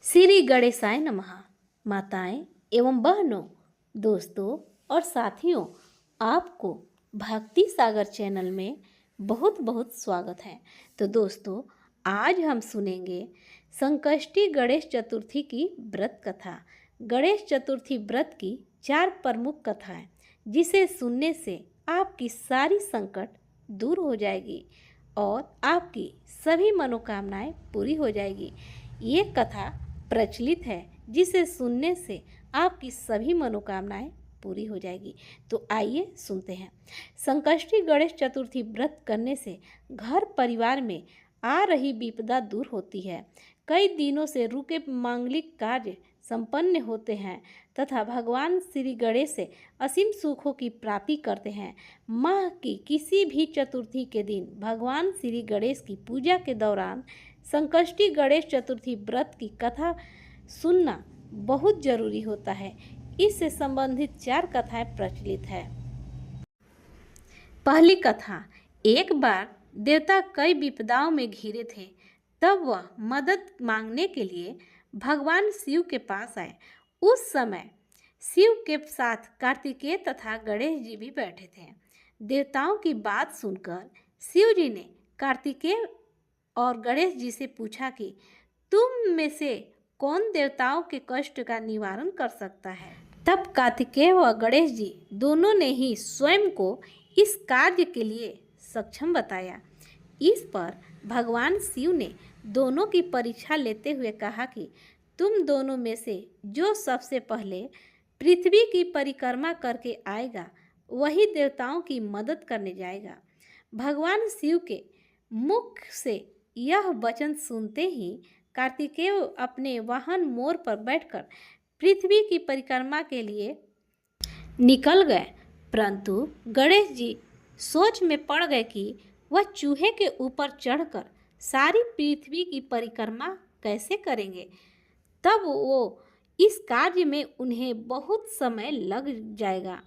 श्री गणेशाय नमः। माताएं एवं बहनों, दोस्तों और साथियों, आपको भक्ति सागर चैनल में बहुत बहुत स्वागत है। तो दोस्तों, आज हम सुनेंगे संकष्टी गणेश चतुर्थी की व्रत कथा। गणेश चतुर्थी व्रत की 4 प्रमुख कथाएं, जिसे सुनने से आपकी सारी संकट दूर हो जाएगी और आपकी सभी मनोकामनाएं पूरी हो जाएगी। ये कथा प्रचलित है, जिसे सुनने से आपकी सभी मनोकामनाएं पूरी हो जाएगी। तो आइए सुनते हैं। संकष्टी गणेश चतुर्थी व्रत करने से घर परिवार में आ रही विपदा दूर होती है। कई दिनों से रुके मांगलिक कार्य संपन्न होते हैं तथा भगवान श्री गणेश से असीम सुखों की प्राप्ति करते हैं। माह की किसी भी चतुर्थी के दिन भगवान श्री गणेश की पूजा के दौरान संकष्टी गणेश चतुर्थी व्रत की कथा सुनना बहुत जरूरी होता है। इससे संबंधित 4 कथाएं प्रचलित है। पहली कथा। एक बार देवता कई विपदाओं में घिरे थे, तब वह मदद मांगने के लिए भगवान शिव के पास आए। उस समय शिव के साथ कार्तिकेय तथा गणेश जी भी बैठे थे। देवताओं की बात सुनकर शिव जी ने कार्तिकेय और गणेश जी से पूछा कि तुम में से कौन देवताओं के कष्ट का निवारण कर सकता है। तब कार्तिकेय व गणेश जी दोनों ने ही स्वयं को इस कार्य के लिए सक्षम बताया। इस पर भगवान शिव ने दोनों की परीक्षा लेते हुए कहा कि तुम दोनों में से जो सबसे पहले पृथ्वी की परिक्रमा करके आएगा, वही देवताओं की मदद करने जाएगा। भगवान शिव के मुख से यह वचन सुनते ही कार्तिकेय अपने वाहन मोर पर बैठकर पृथ्वी की परिक्रमा के लिए निकल गए, परंतु गणेश जी सोच में पड़ गए कि वह चूहे के ऊपर चढ़कर सारी पृथ्वी की परिक्रमा कैसे करेंगे। तब वो इस कार्य में उन्हें बहुत समय लग जाएगा।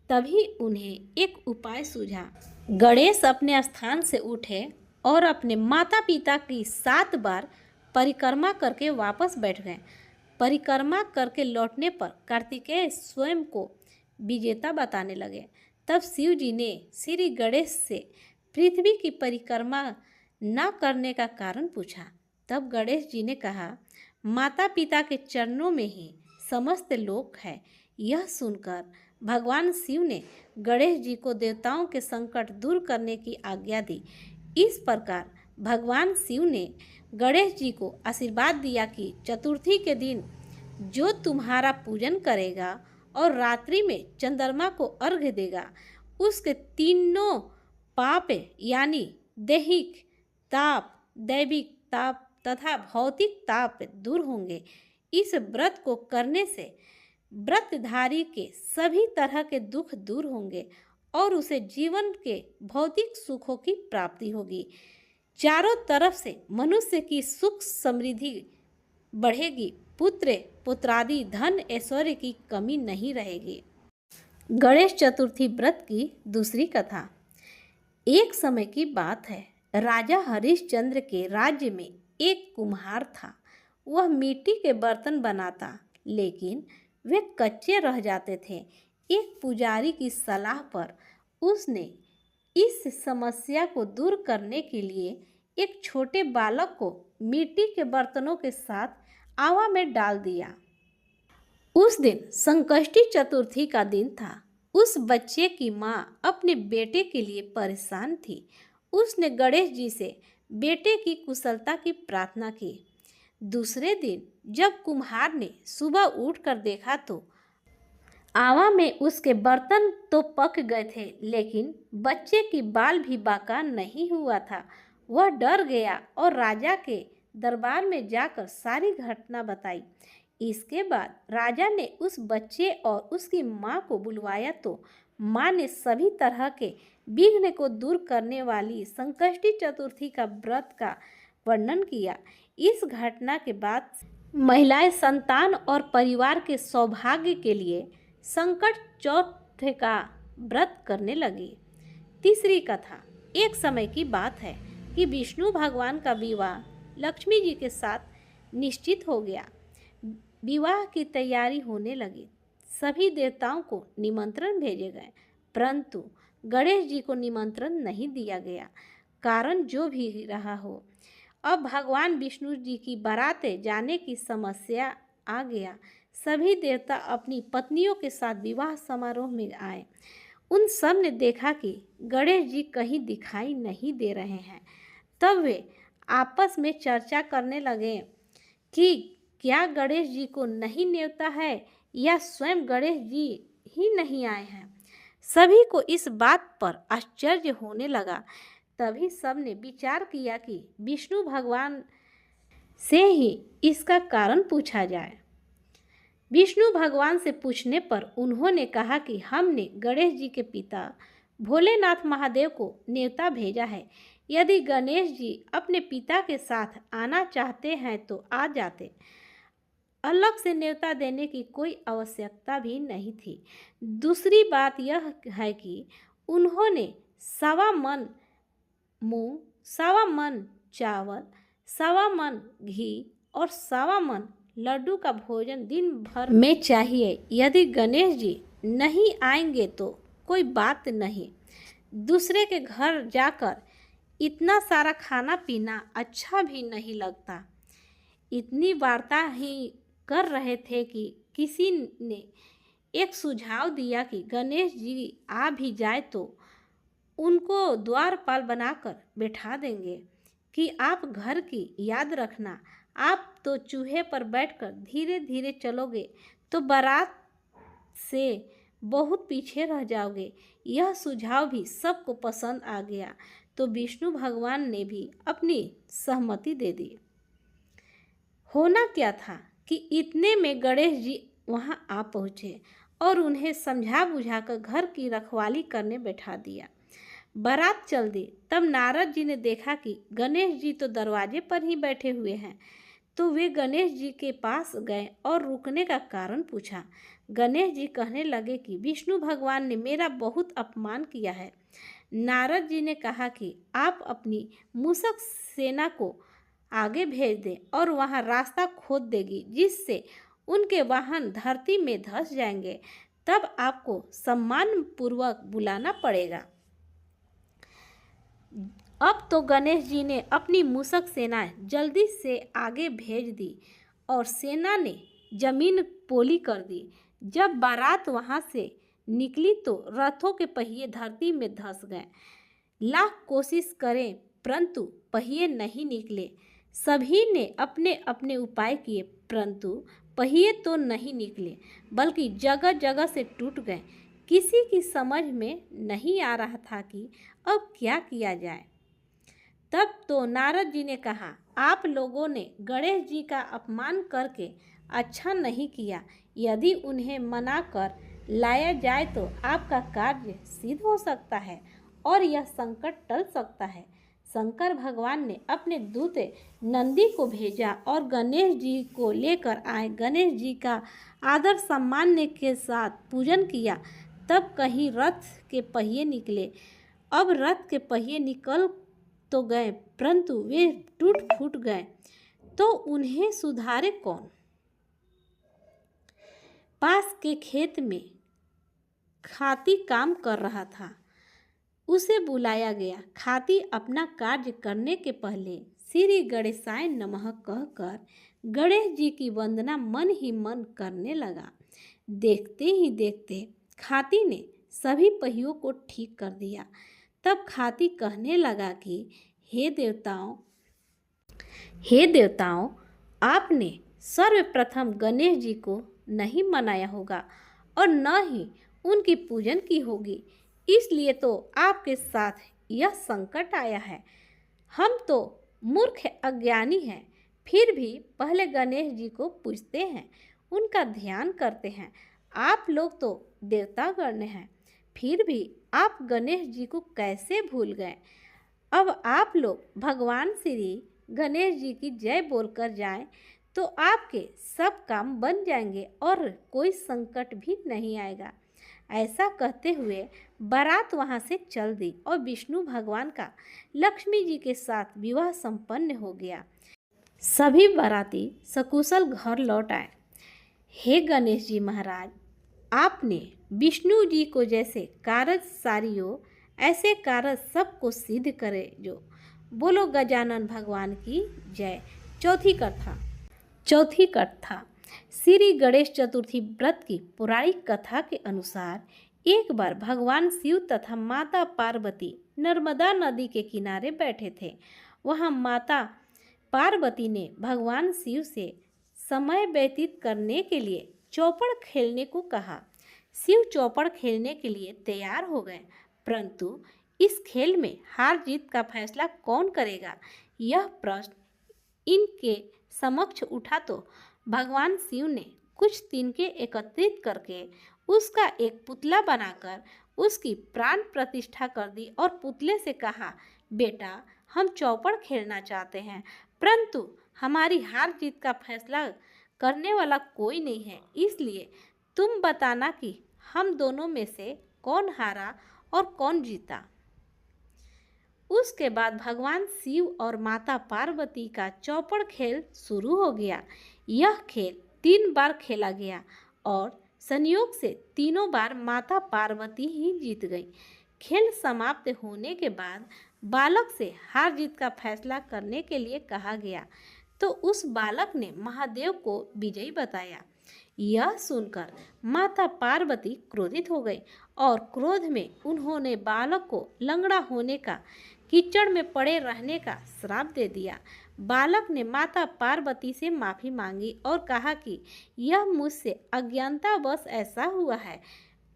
तभी उन्हें एक उपाय सूझा। गणेश अपने स्थान से उठे और अपने माता पिता की 7 बार परिक्रमा करके वापस बैठ गए। परिक्रमा करके लौटने पर कार्तिकेय स्वयं को विजेता बताने लगे। तब शिव जी ने श्री गणेश से पृथ्वी की परिक्रमा न करने का कारण पूछा। तब गणेश जी ने कहा, माता पिता के चरणों में ही समस्त लोक है। यह सुनकर भगवान शिव ने गणेश जी को देवताओं के संकट दूर करने की आज्ञा दी। इस प्रकार भगवान शिव ने गणेश जी को आशीर्वाद दिया कि चतुर्थी के दिन जो तुम्हारा पूजन करेगा और रात्रि में चंद्रमा को अर्घ्य देगा, उसके तीनों पाप यानी दैहिक ताप, दैविक ताप तथा भौतिक ताप दूर होंगे। इस व्रत को करने से व्रतधारी के सभी तरह के दुख दूर होंगे और उसे जीवन के भौतिक सुखों की प्राप्ति होगी। चारों तरफ से मनुष्य की सुख समृद्धि बढ़ेगी। पुत्र पुत्रादि धन ऐश्वर्य की कमी नहीं रहेगी। गणेश चतुर्थी व्रत की दूसरी कथा। एक समय की बात है, राजा हरिश्चंद्र के राज्य में एक कुम्हार था। वह मिट्टी के बर्तन बनाता, लेकिन वे कच्चे रह जाते थे। एक पुजारी की सलाह पर उसने इस समस्या को दूर करने के लिए एक छोटे बालक को मिट्टी के बर्तनों के साथ आवा में डाल दिया। उस दिन संकष्टी चतुर्थी का दिन था। उस बच्चे की माँ अपने बेटे के लिए परेशान थी। उसने गणेश जी से बेटे की कुशलता की प्रार्थना की। दूसरे दिन जब कुम्हार ने सुबह उठकर देखा तो आवा में उसके बर्तन तो पक गए थे, लेकिन बच्चे की बाल भी बाका नहीं हुआ था। वह डर गया और राजा के दरबार में जाकर सारी घटना बताई। इसके बाद राजा ने उस बच्चे और उसकी माँ को बुलवाया तो माँ ने सभी तरह के विघ्न को दूर करने वाली संकष्टी चतुर्थी का व्रत का वर्णन किया। इस घटना के बाद महिलाएं संतान और परिवार के सौभाग्य के लिए संकट चौथ का व्रत करने लगी। तीसरी कथा। एक समय की बात है कि विष्णु भगवान का विवाह लक्ष्मी जी के साथ निश्चित हो गया। विवाह की तैयारी होने लगी। सभी देवताओं को निमंत्रण भेजे गए, परंतु गणेश जी को निमंत्रण नहीं दिया गया। कारण जो भी रहा हो, अब भगवान विष्णु जी की बारातें जाने की समस्या आ गया। सभी देवता अपनी पत्नियों के साथ विवाह समारोह में आए। उन सब ने देखा कि गणेश जी कहीं दिखाई नहीं दे रहे हैं। तब वे आपस में चर्चा करने लगे कि क्या गणेश जी को नहीं न्योता है या स्वयं गणेश जी ही नहीं आए हैं। सभी को इस बात पर आश्चर्य होने लगा। तभी सबने विचार किया कि विष्णु भगवान से ही इसका कारण पूछा जाए। विष्णु भगवान से पूछने पर उन्होंने कहा कि हमने गणेश जी के पिता भोलेनाथ महादेव को न्योता भेजा है। यदि गणेश जी अपने पिता के साथ आना चाहते हैं तो आ जाते। अलग से न्योता देने की कोई आवश्यकता भी नहीं थी। दूसरी बात यह है कि उन्होंने सवा मन मूंग, सवा मन चावल, सवा मन घी और सवा मन लड्डू का भोजन दिन भर में चाहिए। यदि गणेश जी नहीं आएंगे तो कोई बात नहीं। दूसरे के घर जाकर इतना सारा खाना पीना अच्छा भी नहीं लगता। इतनी वार्ता ही कर रहे थे कि किसी ने एक सुझाव दिया कि गणेश जी आ भी जाए तो उनको द्वारपाल बनाकर बैठा देंगे कि आप घर की याद रखना। आप तो चूहे पर बैठकर धीरे धीरे चलोगे तो बारात से बहुत पीछे रह जाओगे। यह सुझाव भी सबको पसंद आ गया तो विष्णु भगवान ने भी अपनी सहमति दे दी। होना क्या था कि इतने में गणेश जी वहां आ पहुँचे और उन्हें समझा बुझाकर घर की रखवाली करने बैठा दिया। बारात चल दी। तब नारद जी ने देखा कि गणेश जी तो दरवाजे पर ही बैठे हुए हैं, तो वे गणेश जी के पास गए और रुकने का कारण पूछा। गणेश जी कहने लगे कि विष्णु भगवान ने मेरा बहुत अपमान किया है। नारद जी ने कहा कि आप अपनी मूषक सेना को आगे भेज दें और वहां रास्ता खोद देगी, जिससे उनके वाहन धरती में धंस जाएंगे। तब आपको सम्मानपूर्वक बुलाना पड़ेगा। अब तो गणेश जी ने अपनी मूषक सेना जल्दी से आगे भेज दी और सेना ने जमीन पोली कर दी। जब बारात वहां से निकली तो रथों के पहिए धरती में धंस गए। लाख कोशिश करें परंतु पहिए नहीं निकले। सभी ने अपने अपने उपाय किए परंतु पहिए तो नहीं निकले, बल्कि जगह जगह से टूट गए। किसी की समझ में नहीं आ रहा था कि अब क्या किया जाए। तब तो नारद जी ने कहा, आप लोगों ने गणेश जी का अपमान करके अच्छा नहीं किया। यदि उन्हें मना कर लाया जाए तो आपका कार्य सिद्ध हो सकता है और यह संकट टल सकता है। शंकर भगवान ने अपने दूत नंदी को भेजा और गणेश जी को लेकर आए। गणेश जी का आदर सम्मान के साथ पूजन किया। तब कहीं रथ के पहिए निकले। अब रथ के पहिए निकल तो गए परंतु वे टूट फूट गए, तो उन्हें सुधारे कौन। पास के खेत में खाती काम कर रहा था, उसे बुलाया गया। खाती अपना कार्य करने के पहले श्री गणेशाय नमः कहकर गणेश जी की वंदना मन ही मन करने लगा। देखते ही देखते खाती ने सभी पहियों को ठीक कर दिया। तब खाती कहने लगा कि हे देवताओं, आपने सर्वप्रथम गणेश जी को नहीं मनाया होगा और न ही उनकी पूजन की होगी, इसलिए तो आपके साथ यह संकट आया है। हम तो मूर्ख अज्ञानी हैं, फिर भी पहले गणेश जी को पूजते हैं, उनका ध्यान करते हैं। आप लोग तो देवतागण हैं, फिर भी आप गणेश जी को कैसे भूल गए। अब आप लोग भगवान श्री गणेश जी की जय बोलकर जाएं तो आपके सब काम बन जाएंगे और कोई संकट भी नहीं आएगा। ऐसा कहते हुए बारात वहां से चल दी और विष्णु भगवान का लक्ष्मी जी के साथ विवाह संपन्न हो गया। सभी बाराती सकुशल घर लौट आए। हे गणेश जी महाराज, आपने विष्णु जी को जैसे कारज सारियो ऐसे कारज सबको सिद्ध करे जो। बोलो गजानन भगवान की जय। चौथी कथा श्री गणेश चतुर्थी व्रत की पौराणिक कथा के अनुसार एक बार भगवान शिव तथा माता पार्वती नर्मदा नदी के किनारे बैठे थे। वहाँ माता पार्वती ने भगवान शिव से समय व्यतीत करने के लिए चौपड़ खेलने को कहा। शिव चौपड़ खेलने के लिए तैयार हो गए, परंतु इस खेल में हार जीत का फैसला कौन करेगा, यह प्रश्न इनके समक्ष उठा तो भगवान शिव ने कुछ तिनके एकत्रित करके उसका एक पुतला बनाकर उसकी प्राण प्रतिष्ठा कर दी और पुतले से कहा, बेटा हम चौपड़ खेलना चाहते हैं, परंतु हमारी हार जीत का फैसला करने वाला कोई नहीं है, इसलिए तुम बताना कि हम दोनों में से कौन हारा और कौन जीता। उसके बाद भगवान शिव और माता पार्वती का चौपड़ खेल शुरू हो गया। यह खेल 3 बार खेला गया और संयोग से तीनों बार माता पार्वती ही जीत गई। खेल समाप्त होने के बाद बालक से हार जीत का फैसला करने के लिए कहा गया, तो उस बालक ने महादेव को विजयी बताया। यह सुनकर माता पार्वती क्रोधित हो गई और क्रोध में उन्होंने बालक को लंगड़ा होने का, कीचड़ में पड़े रहने का श्राप दे दिया। बालक ने माता पार्वती से माफ़ी मांगी और कहा कि यह मुझसे अज्ञानतावश ऐसा हुआ है,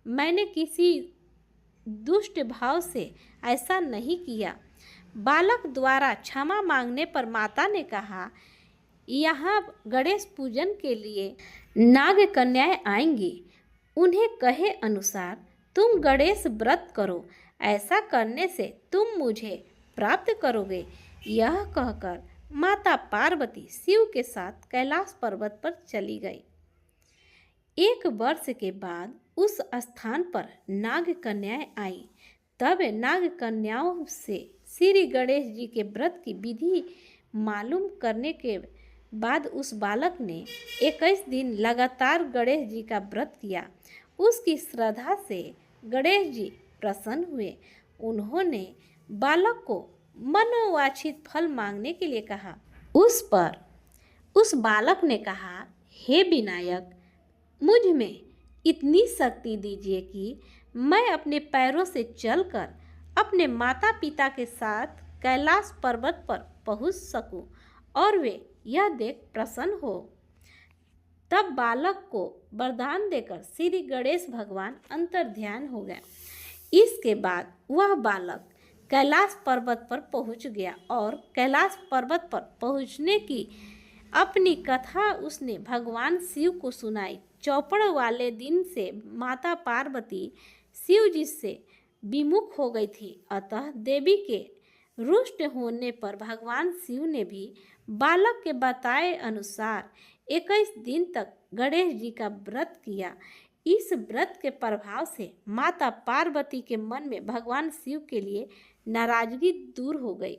मैंने किसी दुष्ट भाव से ऐसा नहीं किया। बालक द्वारा क्षमा मांगने पर माता ने कहा, यहाँ गणेश पूजन के लिए नाग कन्याएं आएंगी, उन्हें कहे अनुसार तुम गणेश व्रत करो, ऐसा करने से तुम मुझे प्राप्त करोगे। यह कहकर माता पार्वती शिव के साथ कैलाश पर्वत पर चली गई। 1 वर्ष के बाद उस स्थान पर नाग कन्याएं आई। तब नाग कन्याओं से श्री गणेश जी के व्रत की विधि मालूम करने के बाद उस बालक ने 21 दिन लगातार गणेश जी का व्रत किया। उसकी श्रद्धा से गणेश जी प्रसन्न हुए। उन्होंने बालक को मनोवांछित फल मांगने के लिए कहा। उस पर उस बालक ने कहा, हे विनायक, मुझ में इतनी शक्ति दीजिए कि मैं अपने पैरों से चलकर अपने माता पिता के साथ कैलाश पर्वत पर पहुंच सकूं और वे यह देख प्रसन्न हो। तब बालक को वरदान देकर श्री गणेश भगवान अंतर्ध्यान हो गए। इसके बाद वह बालक कैलाश पर्वत पर पहुंच गया और कैलाश पर्वत पर पहुंचने की अपनी कथा उसने भगवान शिव को सुनाई। चौपड़ वाले दिन से माता पार्वती शिव जी से विमुख हो गई थी, अतः देवी के रुष्ट होने पर भगवान शिव ने भी बालक के बताए अनुसार 21 दिन तक गणेश जी का व्रत किया। इस व्रत के प्रभाव से माता पार्वती के मन में भगवान शिव के लिए नाराजगी दूर हो गई।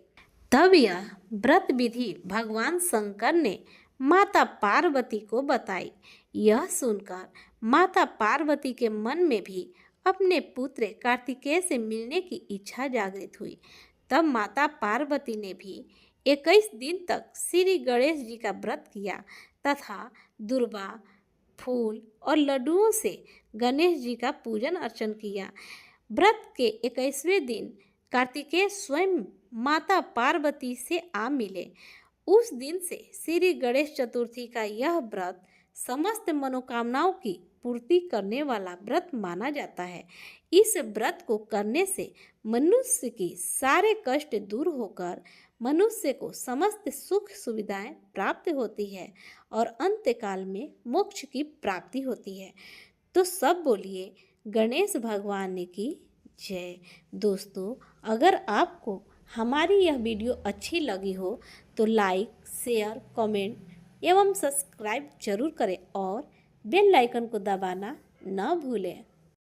तब यह व्रत विधि भगवान शंकर ने माता पार्वती को बताई। यह सुनकर माता पार्वती के मन में भी अपने पुत्र कार्तिकेय से मिलने की इच्छा जागृत हुई। तब माता पार्वती ने भी 21 दिन तक श्री गणेश जी का व्रत किया तथा दुर्वा, फूल और लड्डुओं से गणेश जी का पूजन अर्चन किया। व्रत के 21वें दिन कार्तिकेय स्वयं माता पार्वती से आ मिले। उस दिन से श्री गणेश चतुर्थी का यह व्रत समस्त मनोकामनाओं की पूर्ति करने वाला व्रत माना जाता है। इस व्रत को करने से मनुष्य की सारे कष्ट दूर होकर मनुष्य को समस्त सुख सुविधाएं प्राप्त होती है और अंत्यकाल में मोक्ष की प्राप्ति होती है। तो सब बोलिए गणेश भगवान की जय। दोस्तों, अगर आपको हमारी यह वीडियो अच्छी लगी हो तो लाइक, शेयर, कमेंट एवं सब्सक्राइब जरूर करें और बेल आइकन को दबाना न भूलें।